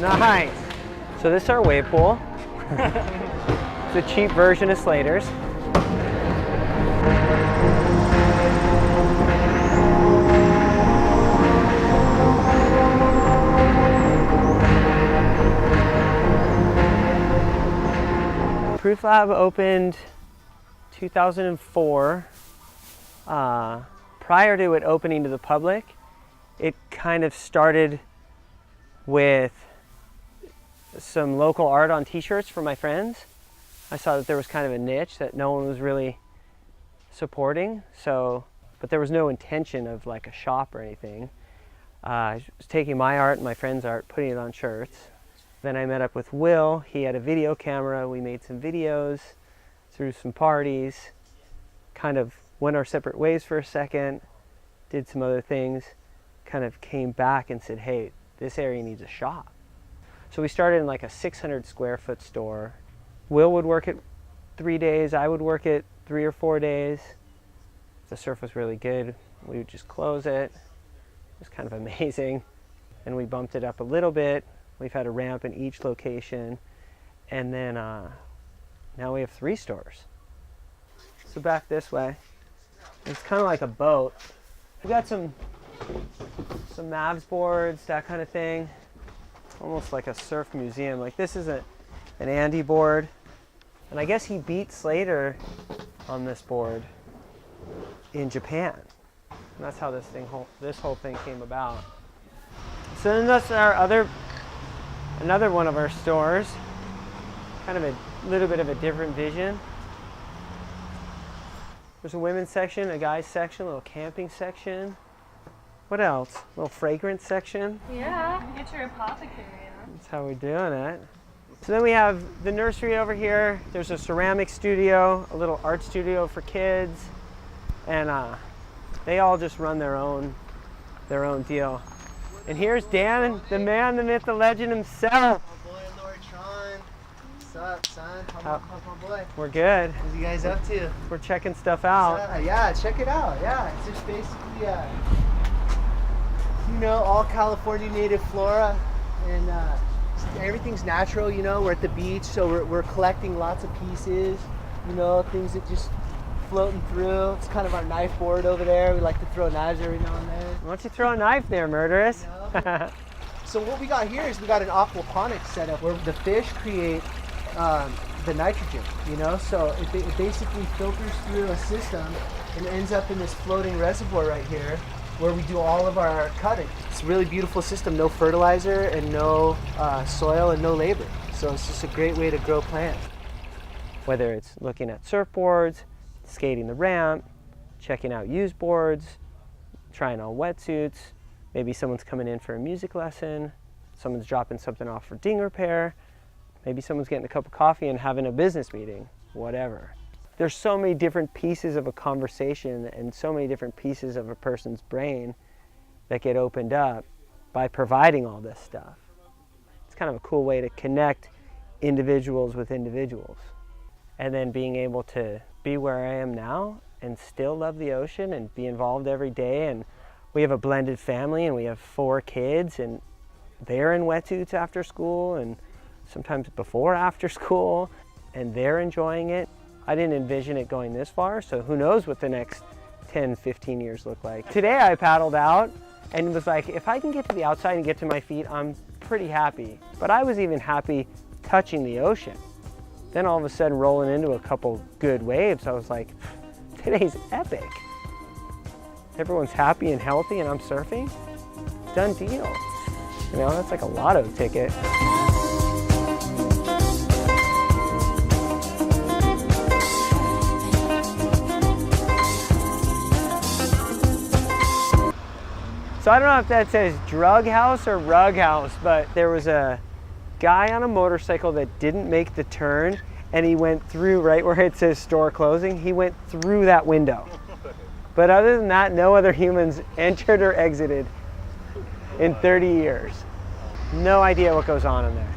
Nice. So this is our wave pool. It's a cheap version of Slater's. Proof Lab opened 2004. Prior to it opening to the public, it kind of started with some local art on t-shirts for my friends. I saw that there was kind of a niche that no one was really supporting, but there was no intention of like a shop or anything. I was taking my art and my friend's art, putting it on shirts. Then I met up with Will. He had a video camera. We made some videos, threw some parties, kind of went our separate ways for a second, did some other things, kind of came back and said, hey, this area needs a shop. So we started in like a 600 square foot store. Will would work it 3 days. I would work it 3 or 4 days. If the surf was really good, we would just close it. It was kind of amazing. And we bumped it up a little bit. We've had a ramp in each location. And then now we have 3 stores. So back this way. It's kind of like a boat. We've got some Mavs boards, that kind of thing. Almost like a surf museum. Like this is an Andy board. And I guess he beat Slater on this board in Japan. And that's how this whole thing came about. So then that's another one of our stores. Kind of a little bit of a different vision. There's a women's section, a guys section, a little camping section. What else? A little fragrance section. Yeah, get your apothecary on. That's how we're doing it. So then we have the nursery over here. There's a ceramic studio, a little art studio for kids, and they all just run their own deal. And here's Dan, the man, the myth, the legend himself. My boy, Lord Tron. What's up, son? How's my boy? We're good. What are you guys up to? We're checking stuff out. Yeah, check it out. Yeah, it's just basically, all California native flora, and everything's natural. We're at the beach, so we're collecting lots of pieces. Things that just floating through. It's kind of our knife board over there. We like to throw knives every now and then. Why don't you throw a knife there, murderous? So what we got here is we got an aquaponics setup where the fish create the nitrogen, so it basically filters through a system and ends up in this floating reservoir right here where we do all of our cutting. It's a really beautiful system, no fertilizer and no soil and no labor. So it's just a great way to grow plants. Whether it's looking at surfboards, skating the ramp, checking out used boards, trying on wetsuits, maybe someone's coming in for a music lesson, someone's dropping something off for ding repair, maybe someone's getting a cup of coffee and having a business meeting, whatever. There's so many different pieces of a conversation and so many different pieces of a person's brain that get opened up by providing all this stuff. It's kind of a cool way to connect individuals with individuals. And then being able to be where I am now and still love the ocean and be involved every day. And we have a blended family and we have 4 kids, and they're in wetsuits after school and sometimes before after school, and they're enjoying it. I didn't envision it going this far, so who knows what the next 10, 15 years look like. Today I paddled out and was like, if I can get to the outside and get to my feet, I'm pretty happy. But I was even happy touching the ocean. Then all of a sudden rolling into a couple good waves, I was like, today's epic. Everyone's happy and healthy and I'm surfing. Done deal. That's like a lotto ticket. So I don't know if that says drug house or rug house, but there was a guy on a motorcycle that didn't make the turn, and he went through right where it says store closing. He went through that window. But other than that, no other humans entered or exited in 30 years. No idea what goes on in there.